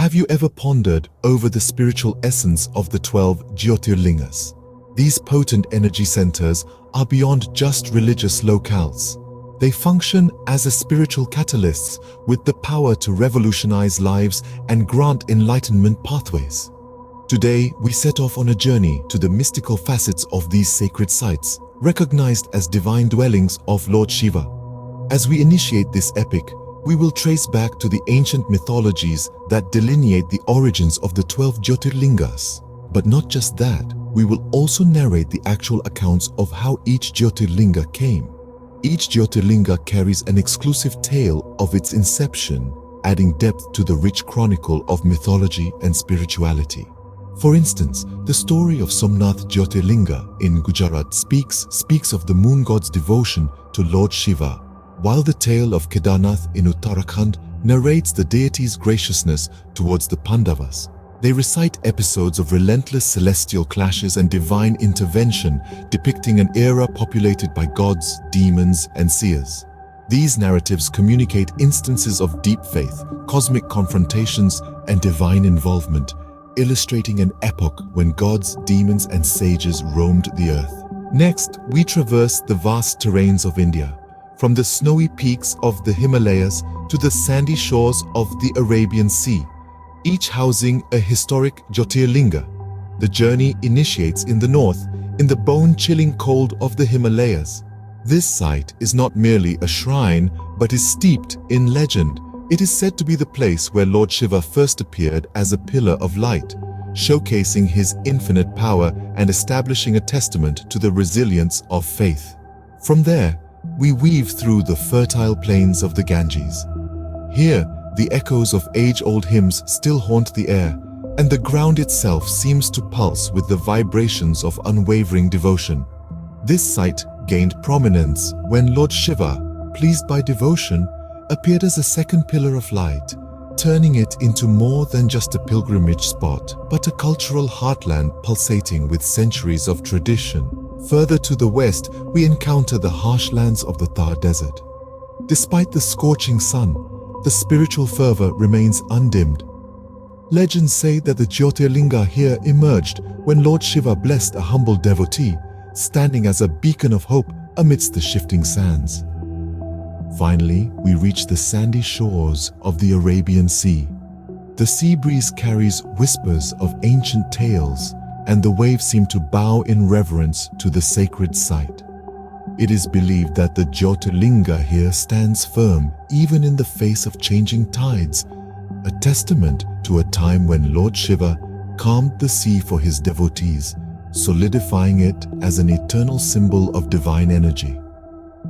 Have you ever pondered over the spiritual essence of the 12 Jyotirlingas? These potent energy centers are beyond just religious locales. They function as a spiritual catalysts with the power to revolutionize lives and grant enlightenment pathways. Today, we set off on a journey to the mystical facets of these sacred sites, recognized as divine dwellings of Lord Shiva. As we initiate this epic, we will trace back to the ancient mythologies that delineate the origins of the 12 Jyotirlingas. But not just that, we will also narrate the actual accounts of how each Jyotirlinga came. Each Jyotirlinga carries an exclusive tale of its inception, adding depth to the rich chronicle of mythology and spirituality. For instance, the story of Somnath Jyotirlinga in Gujarat speaks of the moon god's devotion to Lord Shiva, while the tale of Kedarnath in Uttarakhand narrates the deity's graciousness towards the Pandavas. They recite episodes of relentless celestial clashes and divine intervention, depicting an era populated by gods, demons, and seers. These narratives communicate instances of deep faith, cosmic confrontations, and divine involvement, illustrating an epoch when gods, demons, and sages roamed the earth. Next, we traverse the vast terrains of India, from the snowy peaks of the Himalayas to the sandy shores of the Arabian Sea, each housing a historic Jyotirlinga. The journey initiates in the north, in the bone-chilling cold of the Himalayas. This site is not merely a shrine, but is steeped in legend. It is said to be the place where Lord Shiva first appeared as a pillar of light, showcasing his infinite power and establishing a testament to the resilience of faith. From there, we weave through the fertile plains of the Ganges. Here, the echoes of age-old hymns still haunt the air, and the ground itself seems to pulse with the vibrations of unwavering devotion. This site gained prominence when Lord Shiva, pleased by devotion, appeared as a second pillar of light, turning it into more than just a pilgrimage spot, but a cultural heartland pulsating with centuries of tradition. Further to the west, we encounter the harsh lands of the Thar Desert. Despite the scorching sun, the spiritual fervor remains undimmed. Legends say that the Jyotirlinga here emerged when Lord Shiva blessed a humble devotee, standing as a beacon of hope amidst the shifting sands. Finally, we reach the sandy shores of the Arabian Sea. The sea breeze carries whispers of ancient tales, and the waves seem to bow in reverence to the sacred site. It is believed that the Jyotirlinga here stands firm even in the face of changing tides, a testament to a time when Lord Shiva calmed the sea for his devotees, solidifying it as an eternal symbol of divine energy.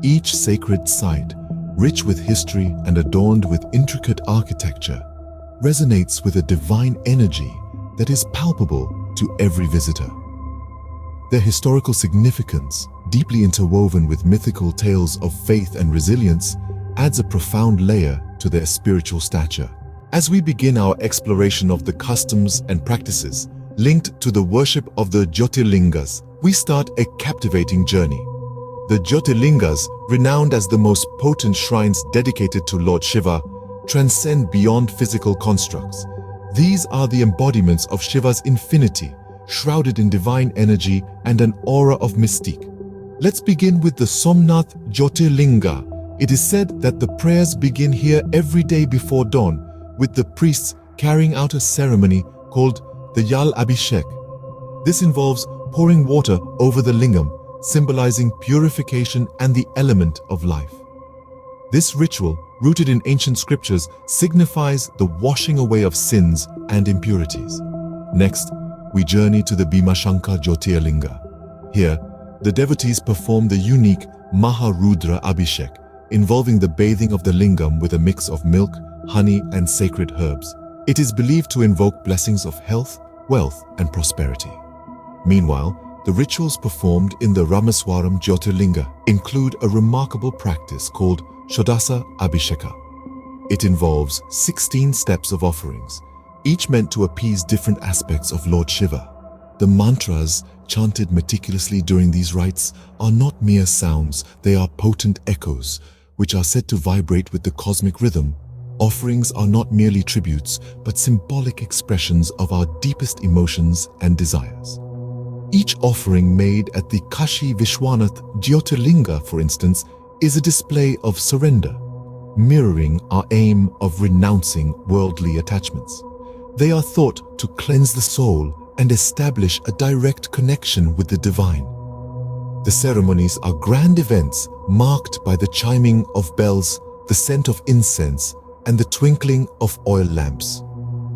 Each sacred site, rich with history and adorned with intricate architecture, resonates with a divine energy that is palpable to every visitor. Their historical significance, deeply interwoven with mythical tales of faith and resilience, adds a profound layer to their spiritual stature. As we begin our exploration of the customs and practices linked to the worship of the Jyotirlingas, we start a captivating journey. The Jyotirlingas, renowned as the most potent shrines dedicated to Lord Shiva, transcend beyond physical constructs. These are the embodiments of Shiva's infinity, shrouded in divine energy and an aura of mystique. Let's begin with the Somnath Jyotirlinga. It is said that the prayers begin here every day before dawn, with the priests carrying out a ceremony called the Jal Abhishek. This involves pouring water over the lingam, symbolizing purification and the element of life. This ritual, rooted in ancient scriptures, signifies the washing away of sins and impurities. Next, we journey to the Bhimashankar Jyotirlinga. Here, the devotees perform the unique Maharudra Abhishek, involving the bathing of the lingam with a mix of milk, honey, and sacred herbs. It is believed to invoke blessings of health, wealth, and prosperity. Meanwhile, the rituals performed in the Ramaswaram Jyotirlinga include a remarkable practice called Shodasa Abhisheka. It involves 16 steps of offerings, each meant to appease different aspects of Lord Shiva. The mantras chanted meticulously during these rites are not mere sounds, they are potent echoes, which are said to vibrate with the cosmic rhythm, Offerings are not merely tributes, but symbolic expressions of our deepest emotions and desires. Each offering made at the Kashi Vishwanath Jyotirlinga, for instance, is a display of surrender, mirroring our aim of renouncing worldly attachments. They are thought to cleanse the soul and establish a direct connection with the divine. The ceremonies are grand events marked by the chiming of bells, the scent of incense, and the twinkling of oil lamps.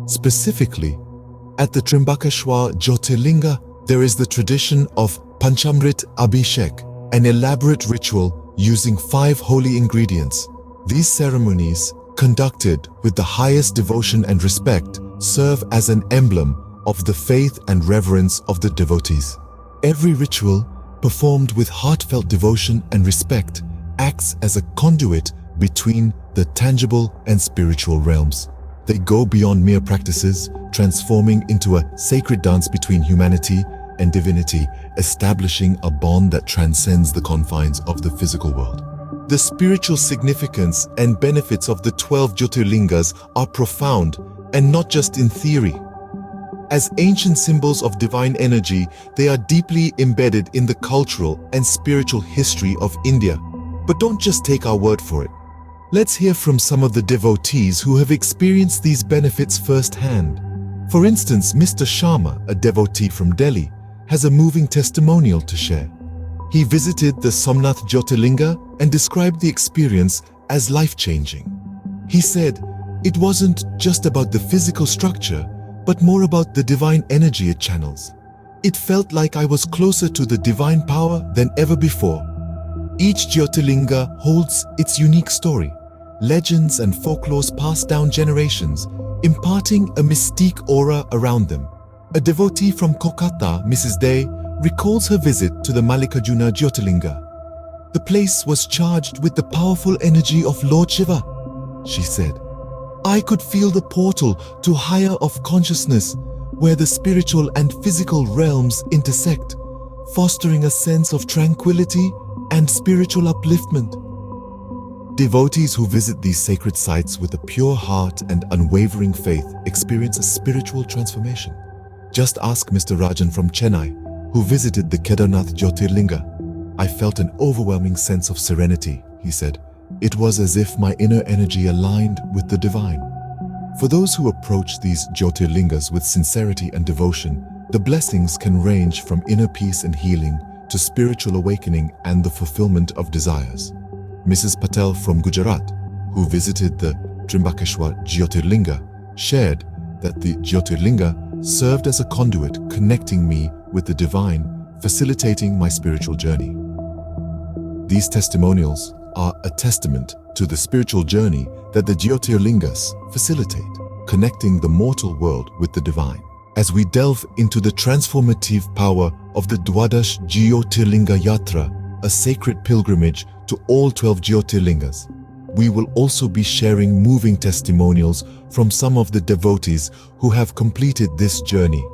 Specifically, at the Trimbakeshwar Jyotirlinga, there is the tradition of Panchamrit Abhishek, an elaborate ritual using 5 holy ingredients. These ceremonies, conducted with the highest devotion and respect, serve as an emblem of the faith and reverence of the devotees. Every ritual, performed with heartfelt devotion and respect, acts as a conduit between the tangible and spiritual realms. They go beyond mere practices, transforming into a sacred dance between humanity and divinity, establishing a bond that transcends the confines of the physical world. The spiritual significance and benefits of the 12 Jyotirlingas are profound and not just in theory. As ancient symbols of divine energy, they are deeply embedded in the cultural and spiritual history of India. But don't just take our word for it. Let's hear from some of the devotees who have experienced these benefits firsthand. For instance, Mr. Sharma, a devotee from Delhi, has a moving testimonial to share. He visited the Somnath Jyotirlinga and described the experience as life-changing. He said, "It wasn't just about the physical structure, but more about the divine energy it channels. It felt like I was closer to the divine power than ever before." Each Jyotirlinga holds its unique story. Legends and folklores passed down generations, imparting a mystique aura around them. A devotee from Kolkata, Mrs. Day, recalls her visit to the Mallikarjuna Jyotirlinga. "The place was charged with the powerful energy of Lord Shiva," she said. "I could feel the portal to higher of consciousness, where the spiritual and physical realms intersect, fostering a sense of tranquility and spiritual upliftment." Devotees who visit these sacred sites with a pure heart and unwavering faith experience a spiritual transformation. Just ask Mr. Rajan from Chennai, who visited the Kedarnath Jyotirlinga. "I felt an overwhelming sense of serenity," he said. "It was as if my inner energy aligned with the divine." For those who approach these Jyotirlingas with sincerity and devotion, the blessings can range from inner peace and healing to spiritual awakening and the fulfillment of desires. Mrs. Patel from Gujarat, who visited the Trimbakeshwar Jyotirlinga, shared that the Jyotirlinga served as a conduit connecting me with the divine, facilitating my spiritual journey. These testimonials are a testament to the spiritual journey that the Jyotirlingas facilitate, connecting the mortal world with the divine. As we delve into the transformative power of the Dwadash Jyotirlinga Yatra, a sacred pilgrimage to all 12 Jyotirlingas, we will also be sharing moving testimonials from some of the devotees who have completed this journey.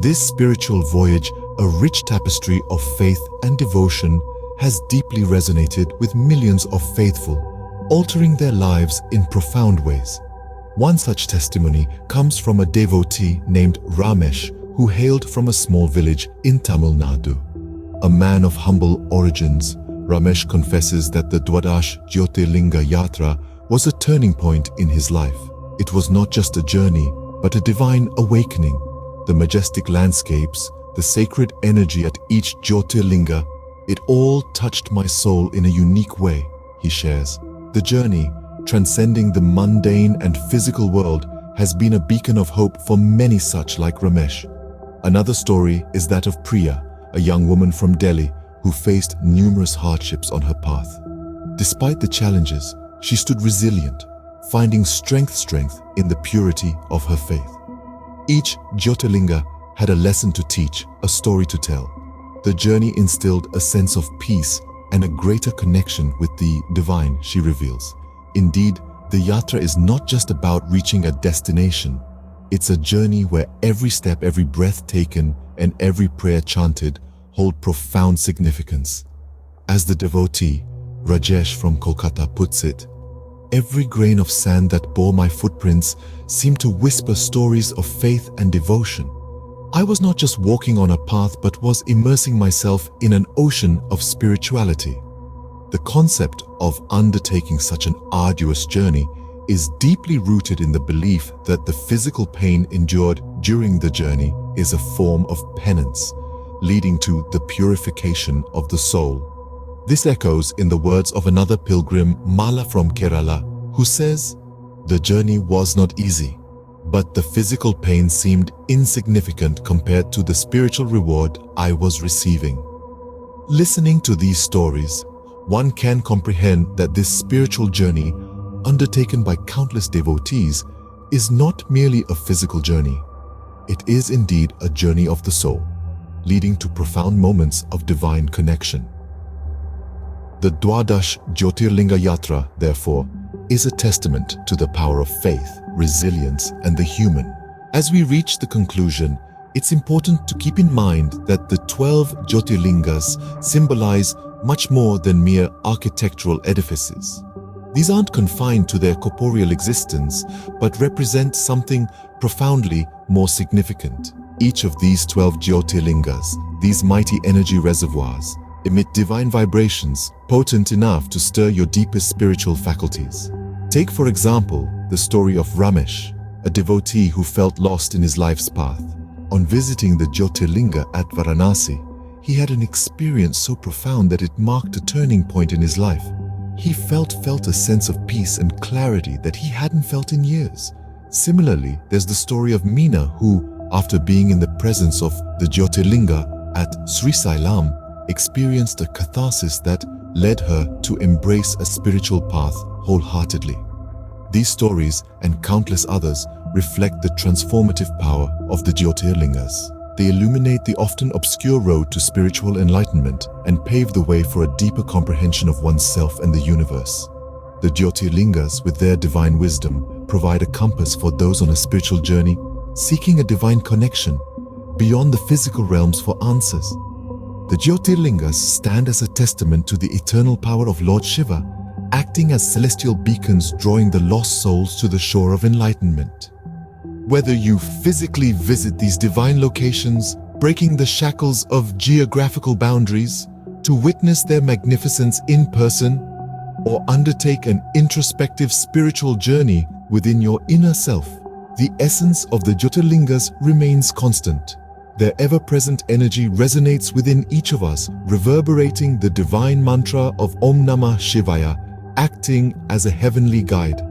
This spiritual voyage, a rich tapestry of faith and devotion, has deeply resonated with millions of faithful, altering their lives in profound ways. One such testimony comes from a devotee named Ramesh, who hailed from a small village in Tamil Nadu. A man of humble origins, Ramesh confesses that the Dwadash Jyotirlinga Yatra was a turning point in his life. It was not just a journey, but a divine awakening. The majestic landscapes, the sacred energy at each Jyotirlinga, it all touched my soul in a unique way, he shares. The journey, transcending the mundane and physical world, has been a beacon of hope for many such like Ramesh. Another story is that of Priya, a young woman from Delhi who faced numerous hardships on her path. Despite the challenges, she stood resilient, finding strength in the purity of her faith. Each Jyotirlinga had a lesson to teach, a story to tell. The journey instilled a sense of peace and a greater connection with the divine, she reveals. Indeed, the yatra is not just about reaching a destination. It's a journey where every step, every breath taken, and every prayer chanted hold profound significance. As the devotee, Rajesh from Kolkata, puts it, every grain of sand that bore my footprints seemed to whisper stories of faith and devotion. I was not just walking on a path but was immersing myself in an ocean of spirituality. The concept of undertaking such an arduous journey is deeply rooted in the belief that the physical pain endured during the journey is a form of penance, leading to the purification of the soul. This echoes in the words of another pilgrim, Mala from Kerala, who says, "The journey was not easy, but the physical pain seemed insignificant compared to the spiritual reward I was receiving." Listening to these stories, one can comprehend that this spiritual journey, undertaken by countless devotees, is not merely a physical journey. It is indeed a journey of the soul, leading to profound moments of divine connection. The Dwadash Jyotirlinga Yatra, therefore, is a testament to the power of faith, resilience, and the human. As we reach the conclusion, it's important to keep in mind that the 12 Jyotirlingas symbolize much more than mere architectural edifices. These aren't confined to their corporeal existence, but represent something profoundly more significant. Each of these 12 Jyotirlingas, these mighty energy reservoirs, emit divine vibrations potent enough to stir your deepest spiritual faculties. Take, for example, the story of Ramesh, a devotee who felt lost in his life's path. On visiting the Jyotirlinga at Varanasi, he had an experience so profound that it marked a turning point in his life. He felt a sense of peace and clarity that he hadn't felt in years. Similarly, there's the story of Meena who, after being in the presence of the Jyotirlinga at Srisailam, experienced a catharsis that led her to embrace a spiritual path wholeheartedly. These stories and countless others reflect the transformative power of the Jyotirlingas. They illuminate the often obscure road to spiritual enlightenment and pave the way for a deeper comprehension of oneself and the universe. The Jyotirlingas, with their divine wisdom, provide a compass for those on a spiritual journey, seeking a divine connection beyond the physical realms for answers. The Jyotirlingas stand as a testament to the eternal power of Lord Shiva, acting as celestial beacons drawing the lost souls to the shore of enlightenment. Whether you physically visit these divine locations, breaking the shackles of geographical boundaries, to witness their magnificence in person, or undertake an introspective spiritual journey within your inner self, the essence of the Jyotirlingas remains constant. Their ever-present energy resonates within each of us, reverberating the divine mantra of Om Namah Shivaya, acting as a heavenly guide.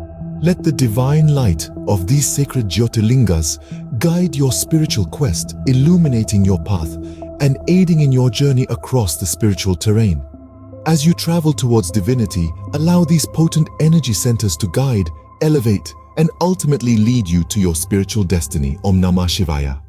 Let the divine light of these sacred Jyotirlingas guide your spiritual quest, illuminating your path and aiding in your journey across the spiritual terrain. As you travel towards divinity, allow these potent energy centers to guide, elevate, and ultimately lead you to your spiritual destiny. Om Namah Shivaya.